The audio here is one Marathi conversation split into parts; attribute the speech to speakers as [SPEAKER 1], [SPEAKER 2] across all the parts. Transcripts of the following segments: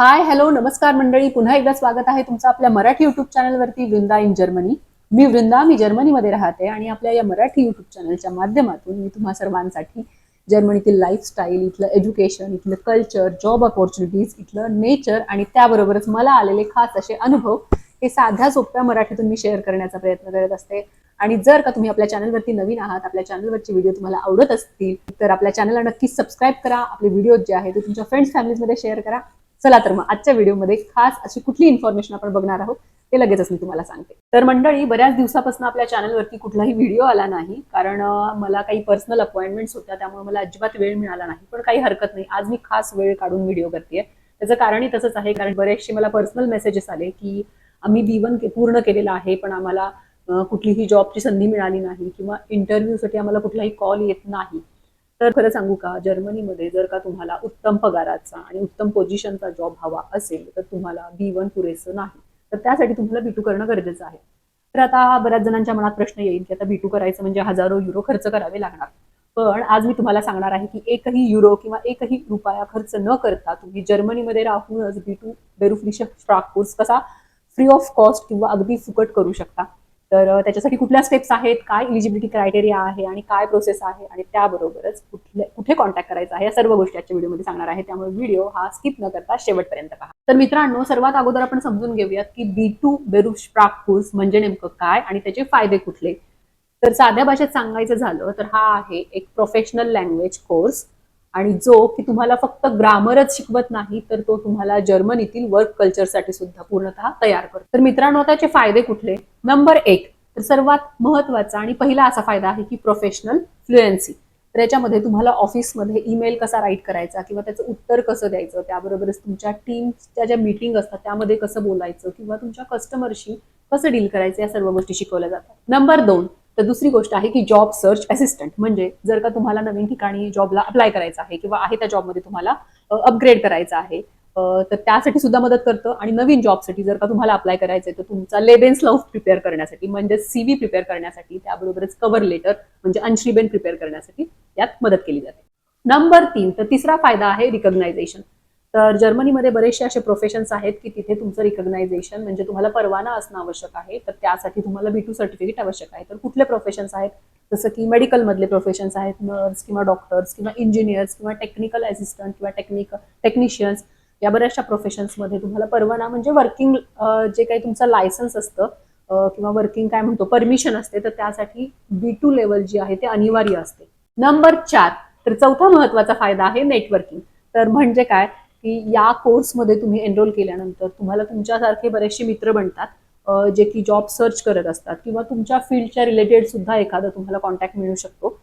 [SPEAKER 1] हाय हॅलो नमस्कार मंडळी, पुन्हा एकदा स्वागत आहे तुमचं आपल्या मराठी युट्यूब चॅनलवरती वृंदा इन जर्मनी. मी जर्मनीमध्ये राहते आणि आपल्या या मराठी युट्यूब चॅनलच्या माध्यमातून मी तुम्हा सर्वांसाठी जर्मनीतील लाईफस्टाईल, इथलं एज्युकेशन, इथलं कल्चर, जॉब ऑपॉर्च्युनिटीज, इथलं नेचर आणि त्याबरोबरच मला आलेले खास असे अनुभव हे साध्या सोप्या मराठीतून मी शेअर करण्याचा प्रयत्न करत असते. आणि जर का तुम्ही आपल्या चॅनलवरती नवीन आहात, आपल्या चॅनलवरचे व्हिडिओ तुम्हाला आवडत असतील तर आपल्या चॅनलला नक्कीच सबस्क्राईब करा. आपले व्हिडिओ जे आहेत ते तुमच्या फ्रेंड्स फॅमिलीजमध्ये शेअर करा. चला तर मग आजच्या व्हिडिओमध्ये खास अशी कुठली इन्फॉर्मेशन आपण बघणार आहोत ते लगेचच मी तुम्हाला सांगते. तर मंडळी, बऱ्याच दिवसापासून आपल्या चॅनलवरती कुठलाही व्हिडिओ आला नाही, कारण मला काही पर्सनल अपॉइंटमेंट्स होत्या, त्यामुळे मला अजिबात वेळ मिळाला नाही. पण काही हरकत नाही, आज मी खास वेळ काढून व्हिडिओ करतेय. त्याचं कारणही तसंच आहे, कारण बरेचसे मला पर्सनल मेसेजेस आले की आम्ही B1 पूर्ण केलेला आहे, पण आम्हाला कुठलीही जॉबची संधी मिळाली नाही किंवा इंटरव्ह्यूसाठी आम्हाला कुठलाही कॉल येत नाही. तर खरं सांगू का, जर्मनीमध्ये जर का तुम्हाला उत्तम पगाराचा आणि उत्तम पोझिशनचा जॉब हवा असेल तर तुम्हाला B1 पुरेसं नाही. तर त्यासाठी तुम्हाला B2 करणं गरजेचं आहे. तर आता बऱ्याच जणांच्या मनात प्रश्न येईल की आता B2 करायचं म्हणजे हजारो युरो खर्च करावे लागणार. पण आज मी तुम्हाला सांगणार आहे की एकही युरो किंवा एकही रुपया खर्च न करता तुम्ही जर्मनीमध्ये राहूनच B2 बेरुफलिश स्ट्राक कोर्स कसा फ्री ऑफ कॉस्ट किंवा अगदी फुकट करू शकता. तर त्याच्यासाठी कुठल्या स्टेप्स आहेत, काय इलिजिबिलिटी क्रायटेरिया आहे आणि काय प्रोसेस आहे आणि त्याबरोबरच कुठे कॉन्टॅक्ट करायचा आहे, या सर्व गोष्टी आजच्या व्हिडिओमध्ये सांगणार आहे. त्यामुळे व्हिडिओ हा स्किप न करता शेवटपर्यंत पहा. तर मित्रांनो, सर्वात अगोदर आपण समजून घेऊयात की B2 बेरुफस्प्राख कोर्स म्हणजे नेमकं काय आणि त्याचे फायदे कुठले. तर साध्या भाषेत सांगायचं झालं तर हा आहे एक प्रोफेशनल लँग्वेज कोर्स, आणि जो की तुम्हाला फक्त ग्रामरच शिकवत नाही, तर तो तुम्हाला जर्मनीतील वर्क कल्चरसाठी सुद्धा पूर्णतः तयार करतो. तर मित्रांनो, त्याचे फायदे कुठले? नंबर 1, तर सर्वात महत्वाचा आणि पहिला असा फायदा आहे की प्रोफेशनल फ्लुएन्सी. तर याच्यामध्ये तुम्हाला ऑफिसमध्ये ईमेल कसा राईट करायचा किंवा त्याचं उत्तर कसं द्यायचं, त्याबरोबरच तुमच्या टीमच्या ज्या मीटिंग असतात त्यामध्ये कसं बोलायचं किंवा तुमच्या कस्टमरशी कसं डील करायचं, या सर्व गोष्टी शिकवल्या जातात. नंबर 2, तर दुसरी गोष्ट आहे की जॉब सर्च असिस्टंट. म्हणजे जर का तुम्हाला नवीन ठिकाणी जॉबला अप्लाय करायचं आहे किंवा आहे त्या जॉबमध्ये तुम्हाला अपग्रेड करायचं आहे, तर त्यासाठी सुद्धा मदत करतं. आणि नवीन जॉबसाठी जर का तुम्हाला अप्लाय करायचं आहे तर तुमचा लेबेन्सलाउफ प्रिपेअर करण्यासाठी, म्हणजे CV प्रिपेअर करण्यासाठी, त्याबरोबरच कव्हर लेटर म्हणजे अंशरीबेन प्रिपेअर करण्यासाठी यात मदत केली जाते. नंबर 3, तर तिसरा फायदा आहे रिकॉग्नायझेशन. तर जर्मनीमध्ये बरेचसे असे प्रोफेशन्स आहेत की तिथे तुमचं रिकॉग्नायझेशन म्हणजे तुम्हाला परवाना असणं आवश्यक आहे. तर त्यासाठी तुम्हाला B2 सर्टिफिकेट आवश्यक आहे. तर कुठले प्रोफेशन्स आहेत? जसं की मेडिकल मधले प्रोफेशन्स आहेत, नर्स किंवा डॉक्टर्स किंवा इंजिनियर्स किंवा टेक्निकल असिस्टंट किंवा टेक्निशियन्स, या बऱ्याचशा प्रोफेशन्समध्ये तुम्हाला परवाना म्हणजे वर्किंग जे काही तुमचं लायसन्स असतं किंवा वर्किंग काय म्हणतो परमिशन असते, तर त्यासाठी B2 लेवल जी आहे ते अनिवार्य असते. नंबर 4, तर चौथा महत्वाचा फायदा आहे नेटवर्किंग. तर म्हणजे काय की या कोर्समध्ये तुम्ही एनरोल केल्यानंतर तुम्हाला तुमच्यासारखे बरेचसे मित्र बनतात, जे की जॉब सर्च करत असतात किंवा तुमच्या फील्डच्या रिलेटेड सुद्धा एखादा तुम्हाला कॉन्टॅक्ट मिळू शकतो.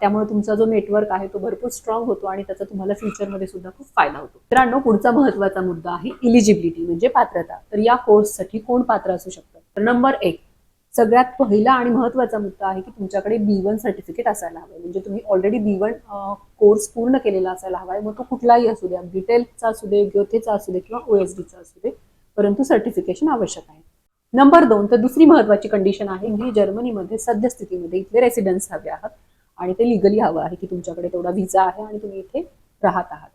[SPEAKER 1] त्यामुळे तुमचा जो नेटवर्क आहे तो भरपूर स्ट्रॉंग होतो आणि त्याचा तुम्हाला फ्युचरमध्ये सुद्धा खूप फायदा होतो. मित्रांनो, पुढचा महत्वाचा मुद्दा आहे इलिजिबिलिटी म्हणजे पात्रता. तर या कोर्ससाठी कोण पात्र असू शकतं? तर नंबर 1, सगळ्यात पहिला आणि महत्वाचा मुद्दा आहे की तुमच्याकडे B1 सर्टिफिकेट असायला हवं. म्हणजे तुम्ही ऑलरेडी B1 कोर्स पूर्ण केलेला असायला हवा. मग तो कुठलाही असू द्या, डिटेलचा असू दे, ग्योथेचा असू दे किंवा OSDचा असू दे, परंतु सर्टिफिकेशन आवश्यक आहे. नंबर 2, तर दुसरी महत्वाची कंडिशन आहे की जर्मनीमध्ये सद्यस्थितीमध्ये इथले रेसिडेंट्स हवे आहात आणि ते लिगली हवं आहे की तुमच्याकडे तेवढा व्हिसा आहे आणि तुम्ही इथे राहत आहात.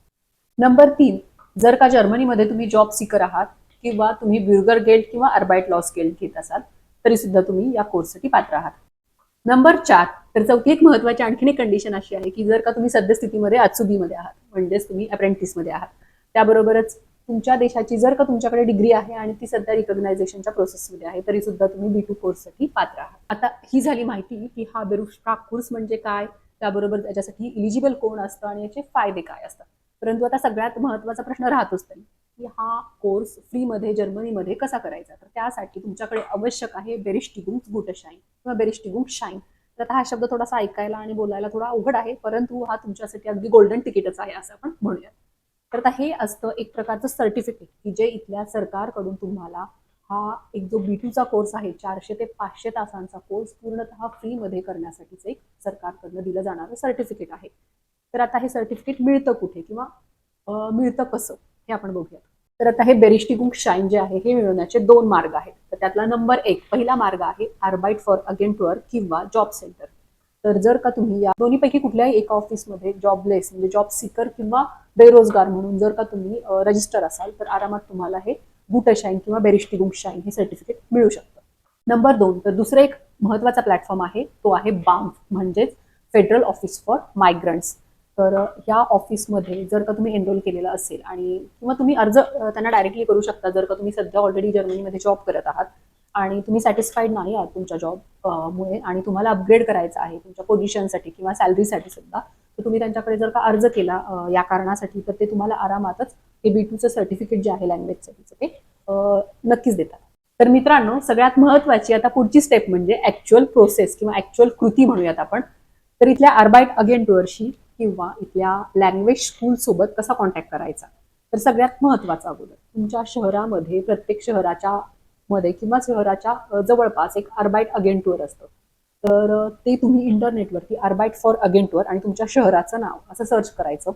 [SPEAKER 1] नंबर 3, जर का जर्मनीमध्ये तुम्ही जॉब सीकर आहात किंवा तुम्ही ब्युर्गर गेल्ड किंवा अर्बाईट लॉस गेल्ड घेत असाल तरी सुद्धा तुम्ही या कोर्ससाठी पात्र आहात. नंबर 4, तर चौथी एक महत्वाची आणखीन एक कंडिशन अशी आहे की जर का तुम्ही सद्यस्थितीमध्ये आत्सुबीमध्ये आहात, म्हणजेच तुम्ही अप्रेंटिसमध्ये आहात, त्याबरोबरच तुमच्या देशाची जर का तुमच्याकडे डिग्री आहे आणि ती सध्या रिकॉग्नायझेशनच्या प्रोसेसमध्ये आहे, तरी सुद्धा तुम्ही B2 कोर्ससाठी पात्र आहात. आता ही झाली माहिती की हा बेरुफस्प्राख कोर्स म्हणजे काय, त्याबरोबर त्याच्यासाठी इलिजिबल कोण असतं आणि याचे फायदे काय असतात. परंतु आता सगळ्यात महत्वाचा प्रश्न राहतोच तरी की हा कोर्स फ्रीमध्ये जर्मनीमध्ये कसा करायचा. तर त्यासाठी तुमच्याकडे आवश्यक आहे बेरिस्टिगुंग्सगुटशाइन किंवा बेरिस्टिगुंग्सशाइन. तर आता हा शब्द थोडासा ऐकायला आणि बोलायला थोडा अवघड आहे, परंतु हा तुमच्यासाठी अगदी गोल्डन तिकीटच आहे असं आपण म्हणूया. तर आता हे असतं एक प्रकारचं सर्टिफिकेट की जे इथल्या सरकारकडून तुम्हाला हा एक जो B2चा कोर्स आहे 400 ते 500 तासांचा कोर्स पूर्णतः फ्रीमध्ये करण्यासाठीच एक सरकारकडनं दिलं जाणारं सर्टिफिकेट आहे. तर आता हे सर्टिफिकेट मिळतं कुठे किंवा मिळतं कसं हे आपण बघूया. तर आता हे बेरिस्टिगुंग्सशाइन जे आहे हे मिळवण्याचे 2 मार्ग आहेत. तर त्यातला नंबर 1, पहिला मार्ग आहे आर्बाईट फॉर अगेंटवर किंवा जॉब सेंटर. तर जर का तुम्ही या दोन्हीपैकी कुठल्याही एका ऑफिसमध्ये जॉबलेस म्हणजे जॉब सीकर किंवा बेरोजगार म्हणून जर का तुम्ही रजिस्टर असाल तर आरामात तुम्हाला हे गुटशाईन किंवा बेरिस्टिगुंगशाईन हे सर्टिफिकेट मिळू शकतं. नंबर 2, तर दुसरं एक महत्वाचा प्लॅटफॉर्म आहे तो आहे बाम्फ म्हणजेच फेडरल ऑफिस फॉर मायग्रंट्स. तर या ऑफिसमध्ये जर का तुम्ही एनरोल केलेलं असेल आणि किंवा तुम्ही अर्ज त्यांना डायरेक्टली करू शकता जर का तुम्ही सध्या ऑलरेडी जर्मनीमध्ये जॉब करत आहात आणि तुम्ही सॅटिस्फाईड नाही आहात तुमच्या जॉब मुळे आणि तुम्हाला अपग्रेड करायचं आहे तुमच्या पोझिशनसाठी किंवा सॅलरीसाठी सुद्धा, तर तुम्ही त्यांच्याकडे जर का अर्ज केला या कारणासाठी तर ते तुम्हाला आरामातच हे B2चं सर्टिफिकेट जे आहे लँग्वेजसाठीचं ते नक्कीच देतात. तर मित्रांनो, सगळ्यात महत्वाची आता पुढची स्टेप म्हणजे ऍक्च्युअल प्रोसेस किंवा ऍक्च्युअल कृती म्हणूयात आपण. तर इथल्या आर्बाईट अगेंटवरशी किंवा इथल्या लँग्वेज स्कूल सोबत कसा कॉन्टॅक्ट करायचा. तर सगळ्यात महत्वाचा अगोदर तुमच्या शहरामध्ये प्रत्येक शहराच्या मध्ये किंवा शहराच्या जवळपास एक आर्बाईट अगेंटवर असतं. तर ते तुम्ही इंटरनेटवरती आर्बाईट फॉर अगेंटवर आणि तुमच्या शहराचं नाव असं सर्च करायचं.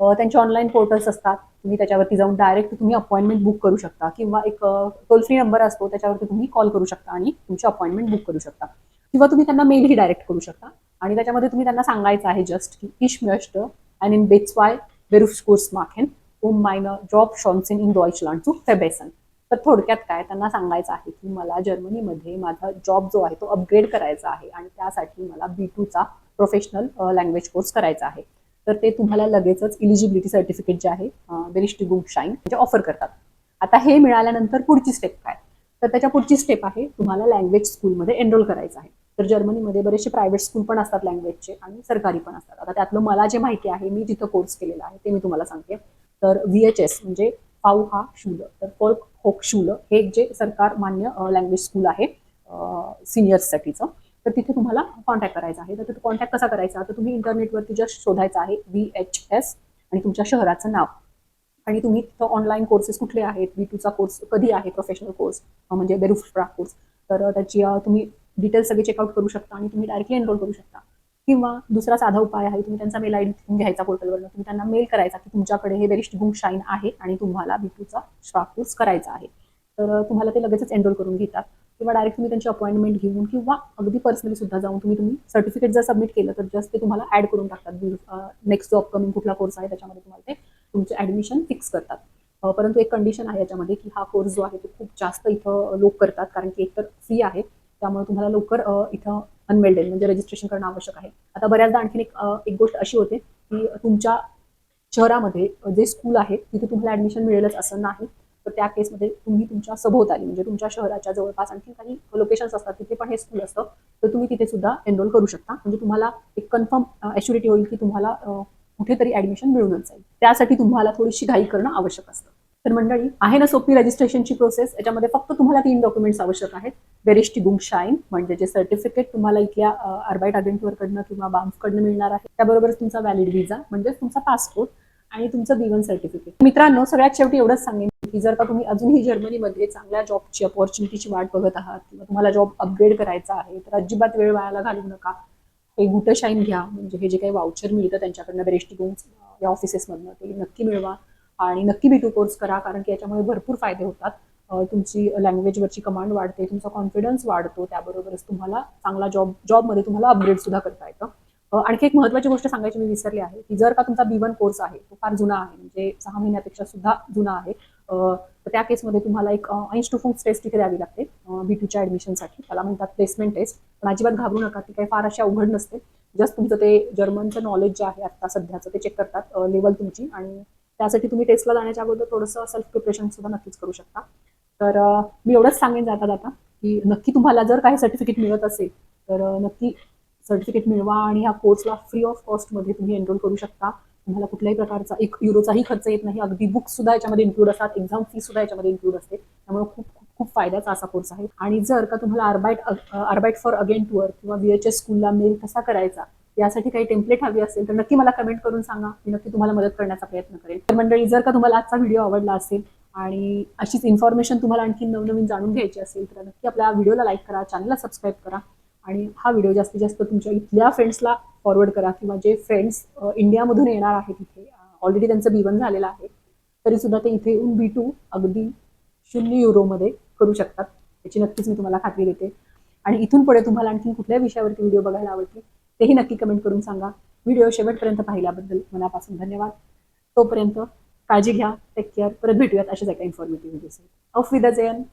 [SPEAKER 1] त्यांचे ऑनलाईन पोर्टल्स असतात, तुम्ही त्याच्यावरती जाऊन डायरेक्ट तुम्ही अपॉइंटमेंट बुक करू शकता किंवा एक टोल फ्री नंबर असतो त्याच्यावरती तुम्ही कॉल करू शकता आणि तुमची अपॉइंटमेंट बुक करू शकता किंवा तुम्ही त्यांना मेलही डायरेक्ट करू शकता आणि त्याच्यामध्ये तुम्ही त्यांना सांगायचं आहे जस्ट की इश möchte einen B2 Berufskurs machen um meine Jobchancen in Deutschland zu verbessern. तर थोडक्यात काय त्यांना सांगायचं आहे की मला जर्मनीमध्ये माझा जॉब जो आहे तो अपग्रेड करायचा आहे आणि त्यासाठी मला B2चा प्रोफेशनल लँग्वेज कोर्स करायचा आहे. तर ते तुम्हाला लगेचच इलिजिबिलिटी सर्टिफिकेट जे आहे बेरिस्टिगुंगशाईन म्हणजे ऑफर करतात. आता हे मिळाल्यानंतर पुढची स्टेप काय, तर त्याच्या पुढची स्टेप आहे तुम्हाला लँग्वेज स्कूलमध्ये एनरोल करायचं आहे. तर जर्मनीमध्ये बरेचसे प्रायव्हेट स्कूल पण असतात लँग्वेजचे आणि सरकारी पण असतात. आता त्यातलं मला जे माहिती आहे मी जिथं कोर्स केलेला आहे ते मी तुम्हाला सांगते. तर VHS म्हणजे फाऊ हा शूल तर फोल्क होकशूल हे जे सरकार मान्य लँग्वेज स्कूल आहे सिनियर्ससाठीचं. तर तिथे तुम्हाला कॉन्टॅक्ट करायचा आहे. तर कॉन्टॅक्ट कसा करायचा, तर तुम्ही इंटरनेटवरती जस्ट शोधायचं आहे VHS आणि तुमच्या शहराचं नाव आणि तुम्ही तिथं ऑनलाईन कोर्सेस कुठले आहेत, B2चा कोर्स कधी आहे, प्रोफेशनल कोर्स म्हणजे बेरुफ्रा कोर्स, तर त्याची तुम्ही डिटेल्स सगळे चेकआउट करू शकता आणि तुम्ही डायरेक्टली एनरोल करू शकता. किंवा दुसरा साधा उपाय आहे, तुम्ही त्यांचा मेल आयडी घ्यायचा पोर्टलवरनं, तुम्ही त्यांना मेल करायचा की तुमच्याकडे हे बेरिस्टिगुंगशाईन आहे आणि तुम्हाला B2चा श्राफ कोर्स करायचा आहे. तर तुम्हाला ते लगेचच एनरोल करून घेतात किंवा डायरेक्ट तुम्ही त्यांची अपॉइंटमेंट घेऊन किंवा अगदी पर्सनली सुद्धा जाऊन तुम्ही सर्टिफिकेट जर सबमिट केलं तर जस्ट ते तुम्हाला ऍड करून टाकतात. नेक्स्ट जो अपकमिंग कुठला कोर्स आहे त्याच्यामध्ये तुम्हाला ते तुमचे ऍडमिशन फिक्स करतात. परंतु एक कंडिशन आहे याच्यामध्ये की हा कोर्स जो आहे तो खूप जास्त इथं लोक करतात कारण की एकतर फ्री आहे त्यामुळे तुम्हाला लवकर इथं अनमेल्डेड म्हणजे रजिस्ट्रेशन करणं आवश्यक आहे. आता बऱ्याचदा आणखीन एक गोष्ट अशी होते की तुमच्या शहरामध्ये जे स्कूल आहे तिथे तुम्हाला ऍडमिशन मिळेलच असं नाही. तर त्या केसमध्ये तुम्ही तुमच्या सभोवताली म्हणजे तुमच्या शहराच्या जवळपास आणखी काही लोकेशन्स असतात तिथे पण हे स्कूल असतं, तर तुम्ही तिथे सुद्धा एनरोल करू शकता. म्हणजे तुम्हाला एक कन्फर्म ॲश्युरिटी होईल की तुम्हाला कुठेतरी ऍडमिशन मिळूनच जाईल. त्यासाठी तुम्हाला थोडीशी घाई करणं आवश्यक असतं. तर मंडळी आहे ना सोपी रजिस्ट्रेशनची प्रोसेस. याच्यामध्ये फक्त तुम्हाला 3 डॉक्युमेंट्स आवश्यक आहेत. बेरिस्टिगुंगशाईन म्हणजे जे सर्टिफिकेट तुम्हाला इथल्या आर्बाईट अगेंटवरकडनं किंवा बाम्फकडनं मिळणार आहे, त्याबरोबरच तुमचा व्हॅलिड व्हिसा म्हणजे तुमचा पासपोर्ट आणि तुमचं B1 सर्टिफिकेट. मित्रांनो, सगळ्यात शेवटी एवढंच सांगेन की जर का तुम्ही अजूनही जर्मनीमध्ये चांगल्या जॉबची अपॉर्च्युनिटीची वाट बघत आहात किंवा तुम्हाला जॉब अपग्रेड करायचा आहे तर अजिबात वेळ वायाला घालवू नका. हे गुटशाईन घ्या म्हणजे हे जे काही वाउचर मिळतं त्यांच्याकडनं बेरिस्टिगुंग या ऑफिसेसमधनं ते नक्की मिळवा आणि नक्की B2 कोर्स करा कारण की याच्यामुळे भरपूर फायदे होतात. तुमची लँग्वेजवरची कमांड वाढते, तुमचा कॉन्फिडन्स वाढतो, त्याबरोबरच तुम्हाला चांगला जॉबमध्ये तुम्हाला अपग्रेड सुद्धा करता येतं. आणखी एक महत्त्वाची गोष्ट सांगायची मी विसरली आहे की जर का तुमचा B1 कोर्स आहे तो फार जुना आहे म्हणजे 6 महिन्यापेक्षा सुद्धा जुना आहे, तर त्या केसमध्ये तुम्हाला एक Einstufung टेस्ट इथे द्यावी लागते B2च्या ऍडमिशनसाठी. त्याला म्हणतात प्लेसमेंट टेस्ट. पण अजिबात घाबरू नका, ती काही फार अशी अवघड नसते. जस्ट तुमचं ते जर्मनचं नॉलेज जे आहे आता सध्याचं ते चेक करतात लेवल तुमची आणि त्यासाठी तुम्ही टेस्टला जाण्याच्या अगोदर थोडंसं सेल्फ प्रिपरेशन सुद्धा नक्कीच करू शकता. तर मी एवढंच सांगेन जाता जाता की नक्की तुम्हाला जर काही सर्टिफिकेट मिळत असेल तर नक्की सर्टिफिकेट मिळवा आणि ह्या कोर्सला फ्री ऑफ कॉस्टमध्ये तुम्ही एनरोल करू शकता. तुम्हाला कुठल्याही प्रकारचा 1 युरोचाही खर्च येत नाही. अगदी बुक्स सुद्धा याच्यामध्ये इन्क्लूड असतात, एक्झाम फी सुद्धा याच्यामध्ये इन्क्लूड असते. त्यामुळे खूप खूप खूप फायद्याचा असा कोर्स आहे. आणि जर का तुम्हाला आर्बाईट फॉर अगेंटवर किंवा VHS स्कूलला मेल कसा करायचा यासाठी काही टेम्पलेट हवी असेल तर नक्की मला कमेंट करून सांगा. मी नक्की तुम्हाला मदत करण्याचा प्रयत्न करेन. तर मंडळी, जर का तुम्हाला आजचा व्हिडिओ आवडला असेल आणि अशीच इन्फॉर्मेशन तुम्हाला आणखी नवनवीन जाणून घ्यायची असेल तर नक्की आपल्या व्हिडिओला लाईक करा, चॅनलला सबस्क्राईब करा आणि हा व्हिडिओ जास्तीत जास्त तुमच्या इथल्या फ्रेंड्सला फॉरवर्ड करा किंवा जे फ्रेंड्स इंडियामधून येणार आहेत इथे ऑलरेडी त्यांचं B1 झालेलं आहे तरी सुद्धा ते इथे येऊन B2 अगदी 0 युरोमध्ये करू शकतात. याची नक्कीच मी तुम्हाला खात्री देते. आणि इथून पुढे तुम्हाला आणखी कुठल्या विषयावरती व्हिडिओ बघायला आवडतील तेही नक्की कमेंट करून सांगा. व्हिडिओ शेवटपर्यंत पाहिल्याबद्दल मनापासून धन्यवाद. तोपर्यंत काळजी घ्या, टेक केअर. परत भेटूयात अशाच एका इन्फॉर्मेटिव्ह व्हिडिओ. auf Wiedersehen.